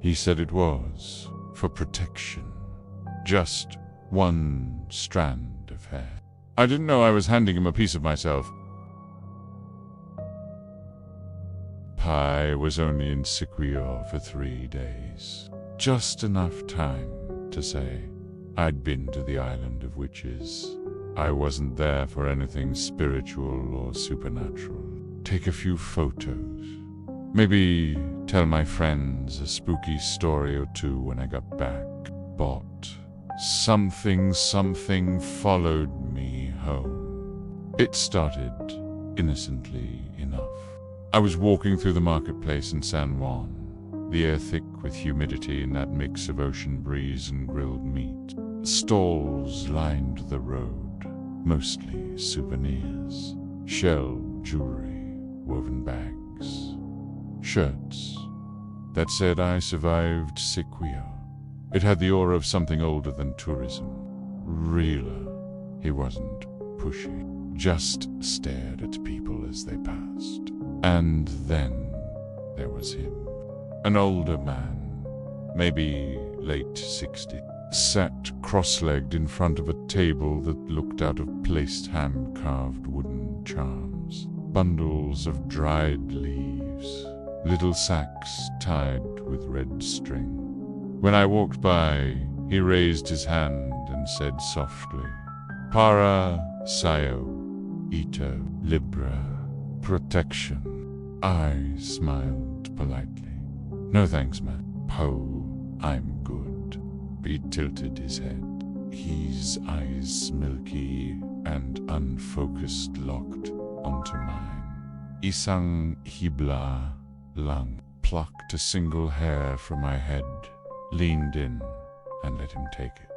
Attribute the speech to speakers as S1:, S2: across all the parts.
S1: He said it was for protection. Just one strand of hair. I didn't know I was handing him a piece of myself. I was only in Siquijor for 3 days. Just enough time to say I'd been to the island of witches. I wasn't there for anything spiritual or supernatural. Take a few photos. Maybe tell my friends a spooky story or two when I got back. But something followed me home. It started innocently enough. I was walking through the marketplace in San Juan, the air thick with humidity and that mix of ocean breeze and grilled meat. Stalls lined the road, mostly souvenirs, shell jewelry, woven bags, shirts that said I survived Siquijor. It had the aura of something older than tourism. Realer. He wasn't pushy, just stared at people as they passed. And then there was him. An older man, maybe late 60s, sat cross-legged in front of a table that looked out of placed hand-carved wooden charms. Bundles of dried leaves, little sacks tied with red string. When I walked by, he raised his hand and said softly, "Para Sayo, Ito, Libra, protection." I smiled politely. "No thanks, man. Po, I'm good." He tilted his head, his eyes milky and unfocused locked onto mine. Isang hibla lang, plucked a single hair from my head, leaned in and let him take it.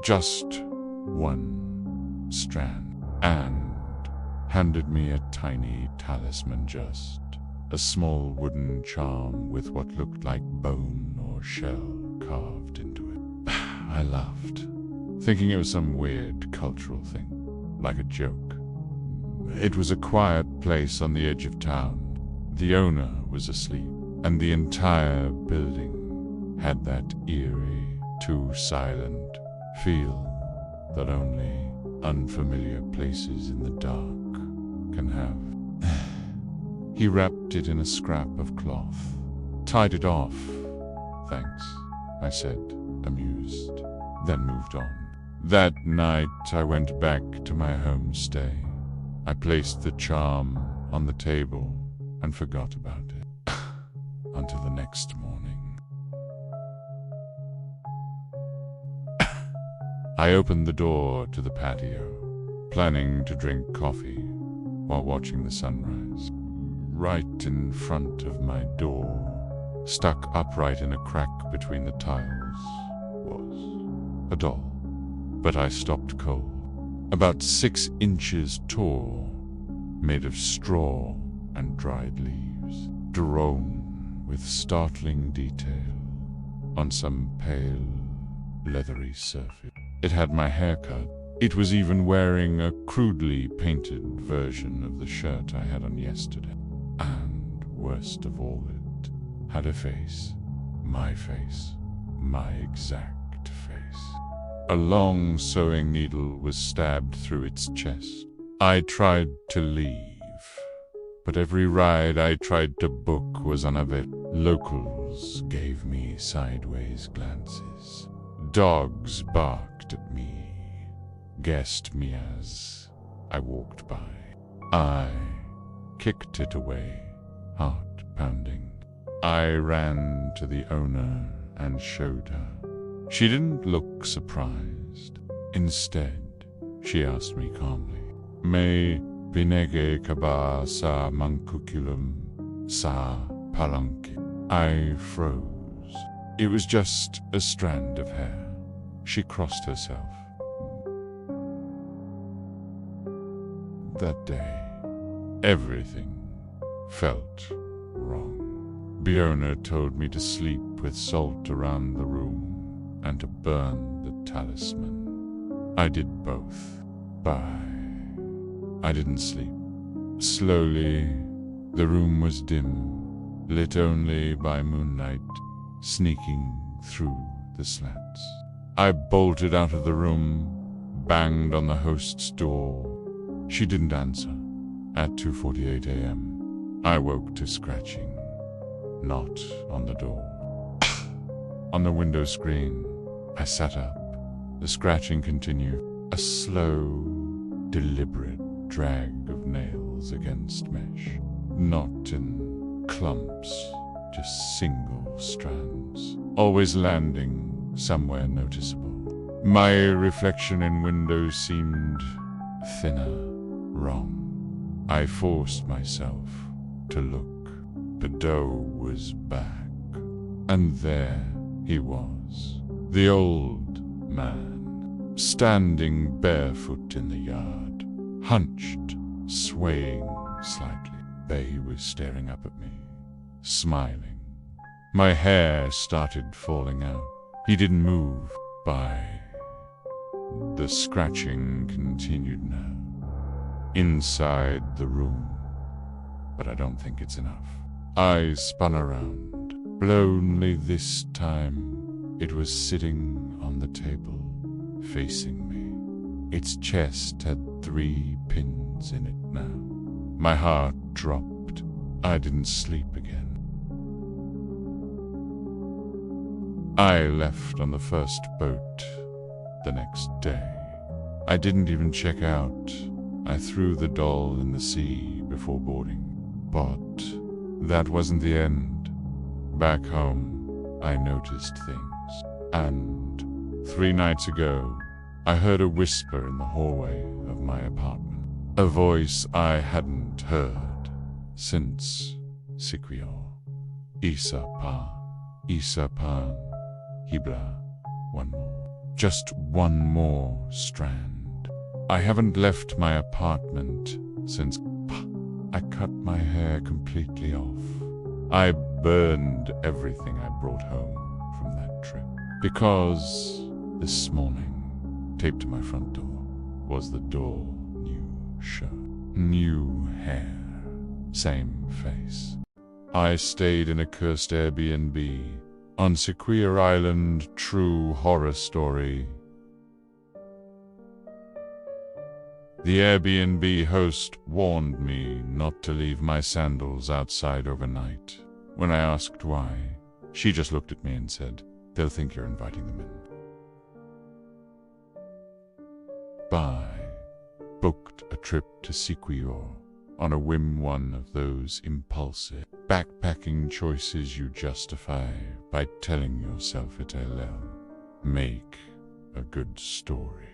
S1: Just one strand, and handed me a tiny talisman, just a small wooden charm with what looked like bone or shell carved into it. I laughed, thinking it was some weird cultural thing, like a joke. It was a quiet place on the edge of town. The owner was asleep, and the entire building had that eerie, too silent feel that only unfamiliar places in the dark can have. He wrapped it in a scrap of cloth, tied it off. "Thanks," I said, amused, then moved on. That night I went back to my homestay. I placed the charm on the table and forgot about it until the next morning. I opened the door to the patio, planning to drink coffee while watching the sunrise. Right in front of my door, stuck upright in a crack between the tiles, was a doll. But I stopped cold. About 6 inches tall, made of straw and dried leaves, drawn with startling detail on some pale, leathery surface. It had my haircut. It was even wearing a crudely painted version of the shirt I had on yesterday. And worst of all, it had a face, my exact face. A long sewing needle was stabbed through its chest. I tried to leave, but every ride I tried to book was unavailable. Locals gave me sideways glances. Dogs barked at me, guessed me as I walked by. I kicked it away, heart pounding. I ran to the owner and showed her. She didn't look surprised. Instead, she asked me calmly, "May binigay ka ba sa mangkukulam sa palengke?" I froze. It was just a strand of hair. She crossed herself. That day, everything felt wrong. Biona told me to sleep with salt around the room and to burn the talisman. I did both. I didn't sleep. Slowly, the room was dim, lit only by moonlight, sneaking through the slats. I bolted out of the room, banged on the host's door. She didn't answer. At 2:48 a.m., I woke to scratching. Not on the door. On the window screen, I sat up. The scratching continued. A slow, deliberate drag of nails against mesh. Not in clumps, just single strands. Always landing somewhere noticeable. My reflection in windows seemed thinner, wrong. I forced myself to look. The dough was back. And there he was, the old man, standing barefoot in the yard, hunched, swaying slightly. They was staring up at me, smiling. My hair started falling out. He didn't move. The scratching continued now. Inside the room. But I don't think it's enough. I spun around. But only this time it was sitting on the table, facing me. Its chest had 3 pins in it now. My heart dropped. I didn't sleep again. I left on the first boat the next day. I didn't even check out. I threw the doll in the sea before boarding. But that wasn't the end. Back home, I noticed things. And 3 nights ago, I heard a whisper in the hallway of my apartment. A voice I hadn't heard since Siquijor. Isa pan, hibla, one more. Just one more strand. I haven't left my apartment since I cut my hair completely off. I burned everything I brought home from that trip. Because this morning, taped to my front door, was the door new shirt, new hair, same face. I stayed in a cursed Airbnb on Siquijor Island, true horror story. The Airbnb host warned me not to leave my sandals outside overnight. When I asked why, she just looked at me and said, "They'll think you're inviting them in." Booked a trip to Siquijor on a whim, one of those impulsive, backpacking choices you justify by telling yourself it'll make a good story.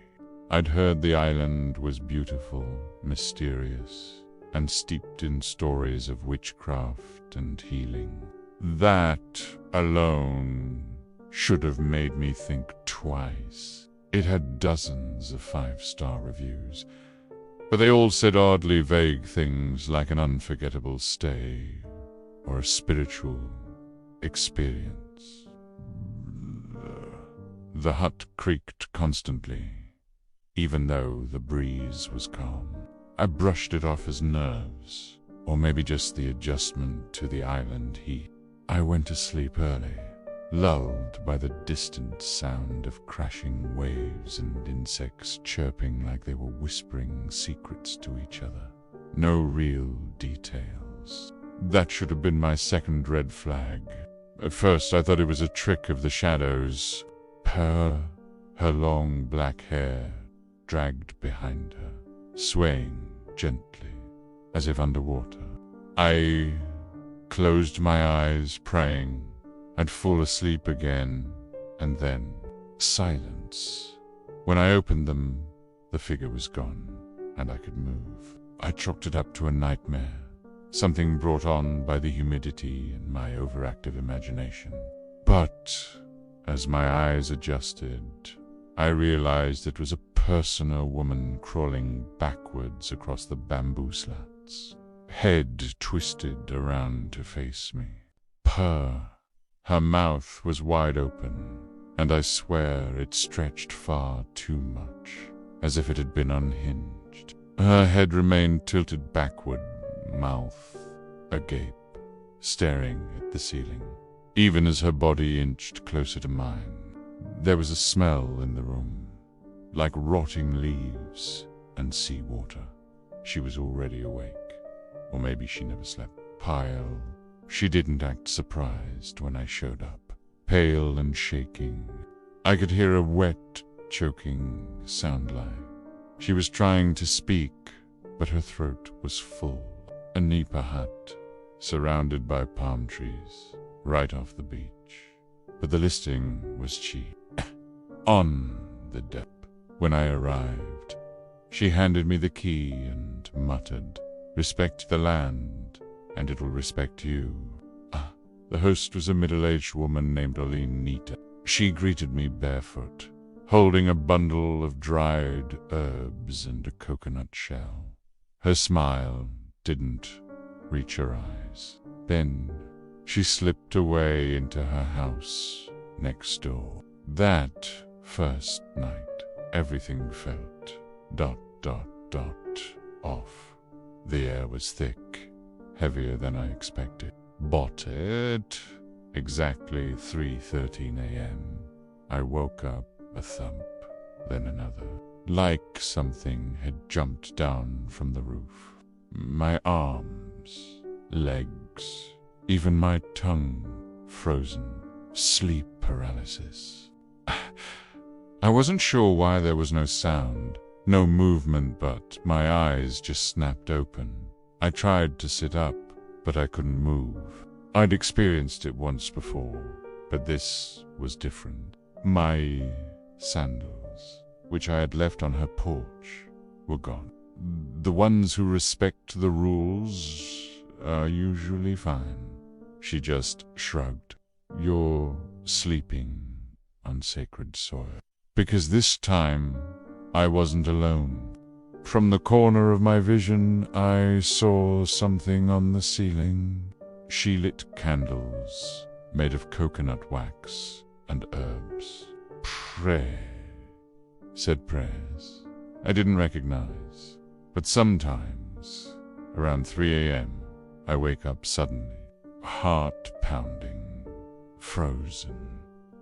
S1: I'd heard the island was beautiful, mysterious, and steeped in stories of witchcraft and healing. That alone should have made me think twice. It had dozens of 5-star reviews, but they all said oddly vague things like an unforgettable stay or a spiritual experience. The hut creaked constantly, even though the breeze was calm. I brushed it off as nerves, or maybe just the adjustment to the island heat. I went to sleep early, lulled by the distant sound of crashing waves and insects chirping like they were whispering secrets to each other. No real details. That should have been my second red flag. At first I thought it was a trick of the shadows. Her long black hair dragged behind her, swaying gently, as if underwater. I closed my eyes, praying I'd fall asleep again, and then silence. When I opened them, the figure was gone, and I could move. I chalked it up to a nightmare, something brought on by the humidity and my overactive imagination. But as my eyes adjusted, I realized it was a person or woman crawling backwards across the bamboo slats, head twisted around to face me. Her mouth was wide open, and I swear it stretched far too much, as if it had been unhinged. Her head remained tilted backward, mouth agape, staring at the ceiling. even as her body inched closer to mine. There was a smell in the room, like rotting leaves and seawater. She was already awake, or maybe she never slept. Pale. She didn't act surprised when I showed up, pale and shaking. I could hear a wet, choking sound line. She was trying to speak, but her throat was full. A nipa hut, surrounded by palm trees, right off the beach. But the listing was cheap. On the dep. When I arrived, she handed me the key and muttered, "Respect the land, and it will respect you." The host was a middle-aged woman named Nita. She greeted me barefoot, holding a bundle of dried herbs and a coconut shell. Her smile didn't reach her eyes. Then she slipped away into her house next door. That first night, everything felt ... off. The air was thick, heavier than I expected. But at exactly 3:13 a.m., I woke up a thump, then another, like something had jumped down from the roof. My arms, legs, even my tongue frozen. Sleep paralysis. I wasn't sure why there was no sound, no movement, but my eyes just snapped open. I tried to sit up, but I couldn't move. I'd experienced it once before, but this was different. My sandals, which I had left on her porch, were gone. The ones who respect the rules are usually fine. She just shrugged. "You're sleeping on sacred soil." Because this time, I wasn't alone. From the corner of my vision, I saw something on the ceiling. She lit candles made of coconut wax and herbs. Pray, said prayers I didn't recognize. But sometimes, around 3 a.m., I wake up suddenly, heart pounding, frozen.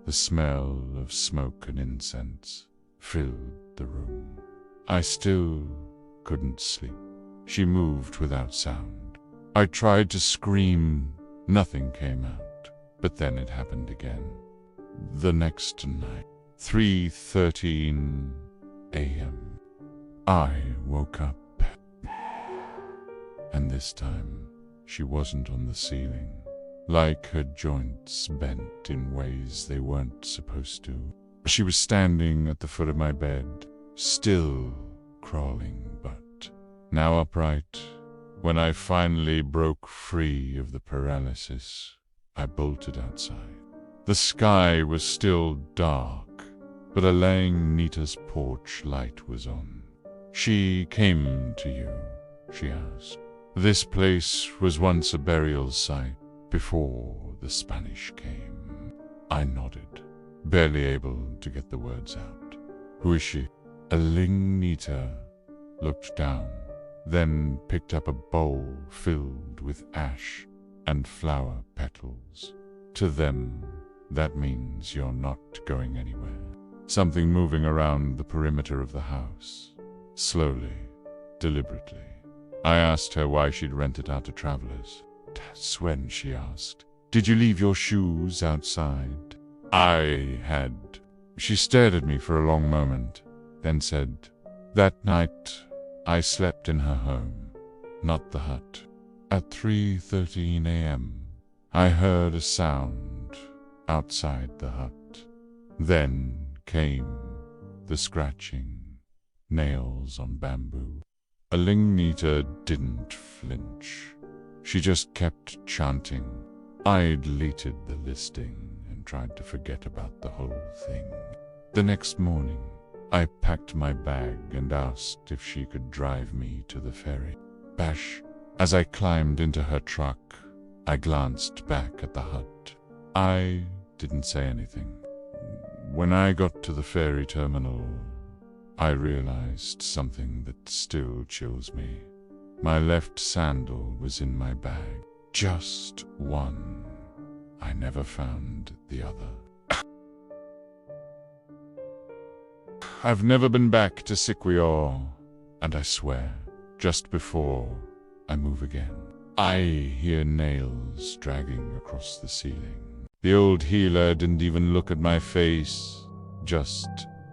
S1: The smell of smoke and incense filled the room. I still couldn't sleep. She moved without sound. I tried to scream. Nothing came out. But then it happened again. The next night, 3:13 a.m., I woke up. And this time, she wasn't on the ceiling. Like her joints bent in ways they weren't supposed to. She was standing at the foot of my bed, still crawling, but now upright. When I finally broke free of the paralysis, I bolted outside. The sky was still dark, but along Nita's porch light was on. "She came to you?" she asked. "This place was once a burial site before the Spanish came." I nodded, barely able to get the words out. "Who is she?" Nita looked down, then picked up a bowl filled with ash and flower petals. "To them, that means you're not going anywhere." Something moving around the perimeter of the house, slowly, deliberately. I asked her why she'd rent it out to travelers. "That's when," she asked. "Did you leave your shoes outside?" I had. She stared at me for a long moment, then said, "That night, I slept in her home, not the hut." At 3:13 a.m., I heard a sound outside the hut. Then came the scratching, nails on bamboo. Nita didn't flinch. She just kept chanting. I deleted the listing and tried to forget about the whole thing. The next morning, I packed my bag and asked if she could drive me to the ferry. Bash. As I climbed into her truck, I glanced back at the hut. I didn't say anything. When I got to the ferry terminal, I realized something that still chills me. My left sandal was in my bag. Just one. I never found the other. I've never been back to Siquijor, and I swear, just before I move again, I hear nails dragging across the ceiling. The old healer didn't even look at my face, just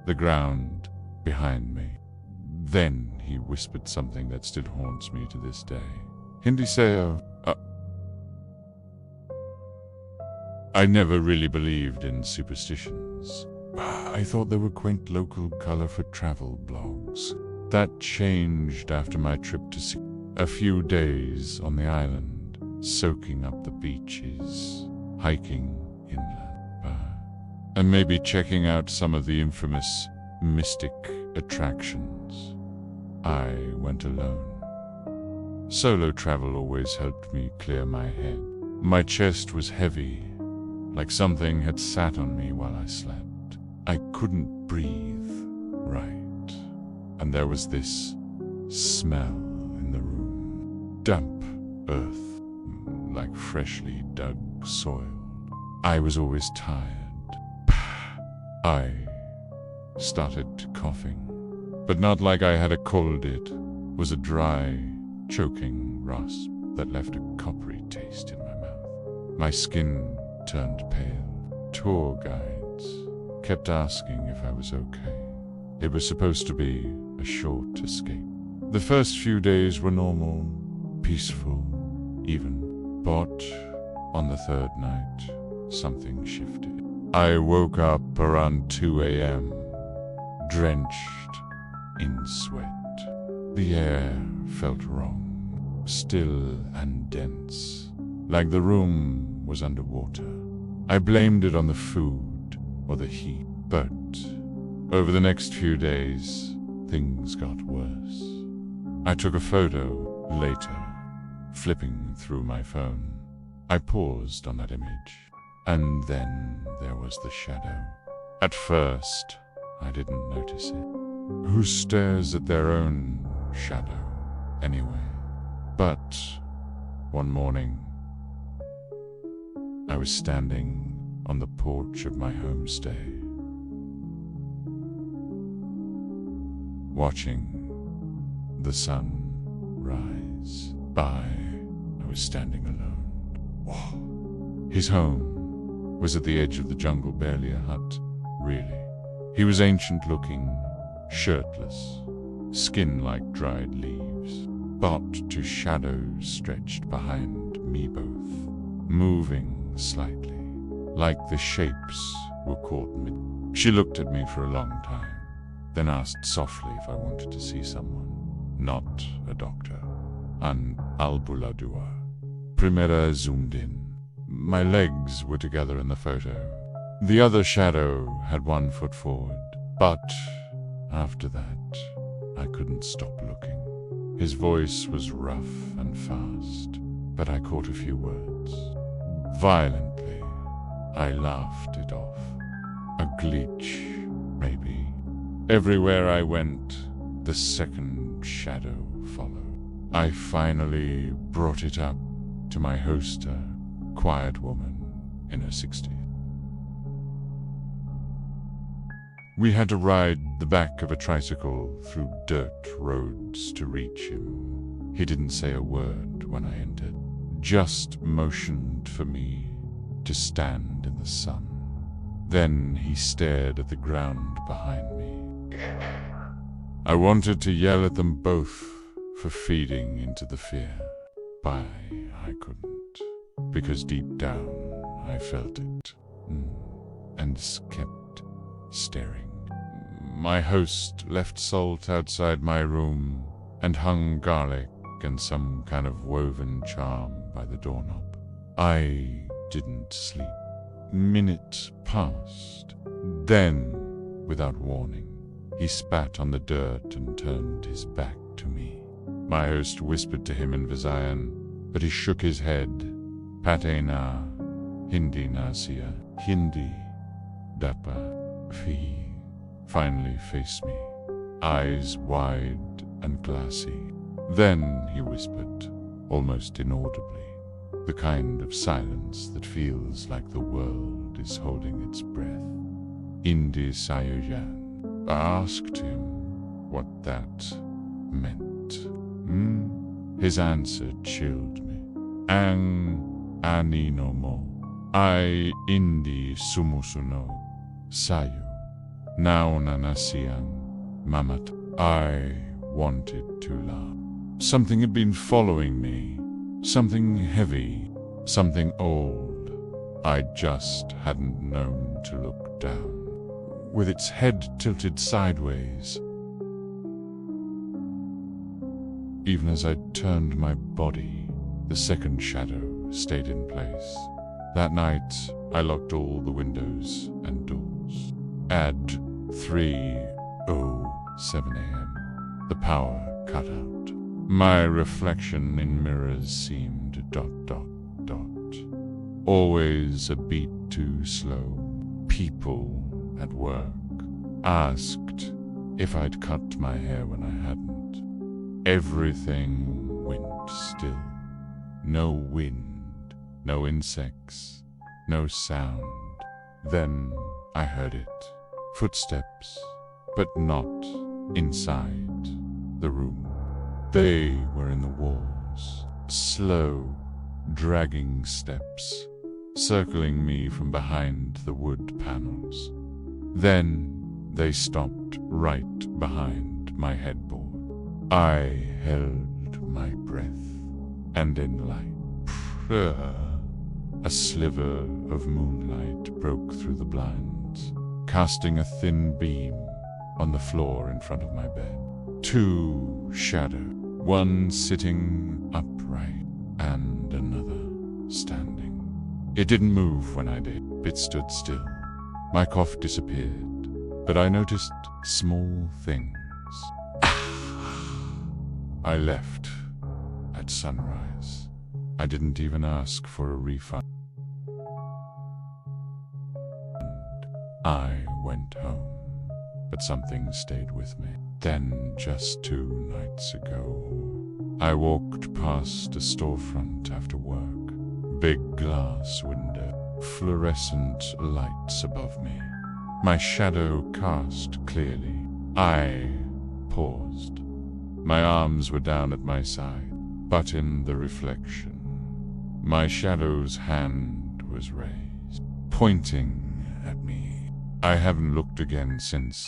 S1: the ground behind me. Then he whispered something that still haunts me to this day. Hindi sayo. I never really believed in superstitions. I thought they were quaint local color for travel blogs. That changed after my trip to a few days on the island, soaking up the beaches, hiking inland, and maybe checking out some of the infamous mystic attractions. I went alone. Solo travel always helped me clear my head. My chest was heavy, like something had sat on me while I slept. I couldn't breathe right, and there was this smell in the room. Damp earth, like freshly dug soil. I was always tired. I started coughing, but not like I had a cold. It was a dry, choking rasp that left a coppery taste in my mouth. My skin turned pale. Tour guides kept asking if I was okay. It was supposed to be a short escape. The first few days were normal, peaceful, even. But on the third night, something shifted. I woke up around 2 a.m., drenched in sweat. The air felt wrong, still and dense, like the room was underwater. I blamed it on the food or the heat, but over the next few days, things got worse. I took a photo later, flipping through my phone. I paused on that image, and then there was the shadow. At first, I didn't notice it. Who stares at their own shadow, anyway? But one morning, I was standing on the porch of my homestay, watching the sun rise by. I was standing alone. Whoa. His home was at the edge of the jungle, barely a hut, really. He was ancient-looking, shirtless, skin like dried leaves, but two shadows stretched behind me both, moving slightly, like the shapes were caught mid. She looked at me for a long time, then asked softly if I wanted to see someone. Not a doctor. An Albularyo. Primera zoomed in. My legs were together in the photo. The other shadow had 1 foot forward, but after that, I couldn't stop looking. His voice was rough and fast, but I caught a few words. Violently, I laughed it off. A glitch, maybe. Everywhere I went, the second shadow followed. I finally brought it up to my host, a quiet woman in her 60s. We had to ride the back of a tricycle through dirt roads to reach him. He didn't say a word when I entered, just motioned for me to stand in the sun. Then he stared at the ground behind me. I wanted to yell at them both for feeding into the fear, but I couldn't, because deep down I felt it, and kept staring. My host left salt outside my room and hung garlic and some kind of woven charm by the doorknob. I didn't sleep. Minutes passed. Then, without warning, he spat on the dirt and turned his back to me. My host whispered to him in Visayan, but he shook his head. Pate na, Hindi na siya, Hindi, dapa, fi. Finally faced me, eyes wide and glassy. Then he whispered, almost inaudibly, the kind of silence that feels like the world is holding its breath. Indi Sayojan. I asked him what that meant. His answer chilled me. Ang ani no mo. I indi sumusuno. Sayo. Nauna nasiang mamat. I wanted to laugh. Something had been following me. Something heavy. Something old. I just hadn't known to look down. With its head tilted sideways. Even as I turned my body, the second shadow stayed in place. That night, I locked all the windows and doors. At 3:07 a.m., the power cut out. My reflection in mirrors seemed ... Always a beat too slow. People at work asked if I'd cut my hair when I hadn't. Everything went still. No wind, no insects, no sound. Then I heard it. Footsteps, but not inside the room. They were in the walls. Slow, dragging steps, circling me from behind the wood panels. Then they stopped right behind my headboard. I held my breath, and in light, a sliver of moonlight broke through the blinds, casting a thin beam on the floor in front of my bed. Two shadows, one sitting upright and another standing. It didn't move when I did. It stood still. My cough disappeared, but I noticed small things. I left at sunrise. I didn't even ask for a refund. I went home, but something stayed with me. Then, just 2 nights ago, I walked past a storefront after work. Big glass window, fluorescent lights above me. My shadow cast clearly. I paused. My arms were down at my side, but in the reflection, my shadow's hand was raised, pointing at me. I haven't looked again since.